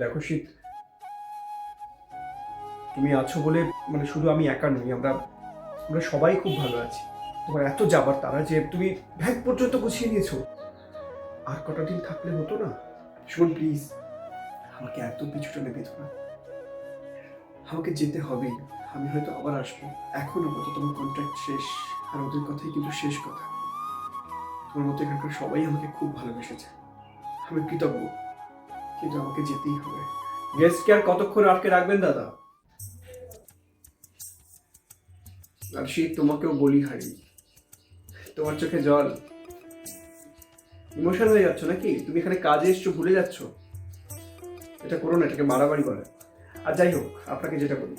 দেখো শীত, তুমি আছো বলে মানে শুধু আমি একা নই, আমরা আমরা সবাই খুব ভালো আছি। তোমার এত যাবার তারা যে তুমি ব্যাগ পর্যন্ত গুছিয়ে নিয়েছো। আর কটা দিন থাকলে হতো না? শোন প্লিজ, আমাকে এত পিছু টেনে পেতো না। আমাকে যেতে হবেই। আমি হয়তো আবার আসবো। এখন আপাতত তোমার কন্ট্রাক্ট শেষ, আর ওদের কথাই কিন্তু শেষ কথা। তোমার মতো এখানকার সবাই আমাকে খুব ভালোবেসেছে। আমি কৃতজ্ঞ, কিন্তু আমাকে যেতেই হবে। গেস্টকে আর কতক্ষণ আটকে রাখবেন দাদা? আর শীত, তোমাকেও বলি হারি, তোমার চোখে জল। ইমোশন হয়ে যাচ্ছ নাকি? তুমি এখানে কাজে এসছো, ভুলে যাচ্ছ। এটা করো না, এটাকে মারামারি বলে। আর যাই হোক, আপনাকে যেটা বলি,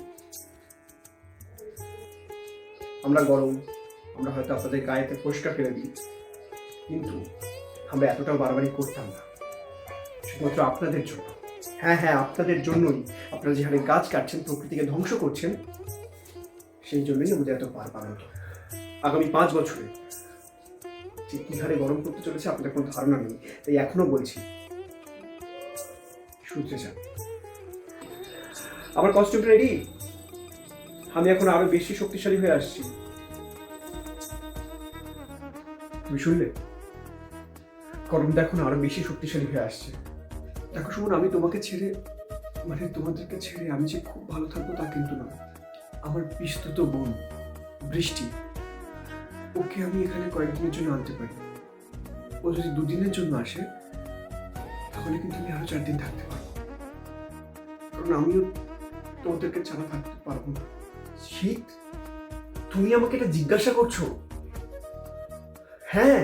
আমরা গরম, আমরা হয়তো আপনাদের গায়েতে ফোসকা ফেলে দিই, কিন্তু আমরা এতটাও বাড়াবাড়ি করতাম না, শুধুমাত্র আপনাদের জন্য। হ্যাঁ হ্যাঁ, আপনাদের জন্যই। আপনারা যে হারে গাছ কাটছেন, প্রকৃতিকে ধ্বংস করছেন, সেই জন্যই আমাদের এত পার পালানো। আগামী 5 বছরে যে কি হারে গরম করতে চলেছে আপনাদের কোনো ধারণা নেই। তাই এখনো বলছি, শুনতে চান? আমার কস্টিউম রেডি। আমি এখন আরো বেশি শক্তিশালী হয়ে আসছি। তুমি শুনলে? গরমটা এখন আরো বেশি শক্তিশালী হয়ে আসছে। দেখো সুমন, আমি তোমাকে ছেড়ে, মানে তোমাদেরকে ছেড়ে আমি যে খুব ভালো থাকবো তা কিন্তু না। আমার পিস্তুত বোন বৃষ্টি, ওকে আমি এখানে কয়েকদিনের জন্য আনতে পারি। ও যদি 2 দিনের জন্য আসে, তাহলে কিন্তু আমি আরো 4 দিন থাকতে পারবো। কারণ আমিও তোমাদেরকে ছাড়া থাকতে পারবো না। শীত, তুমি আমাকে এটা জিজ্ঞাসা করছো? হ্যাঁ,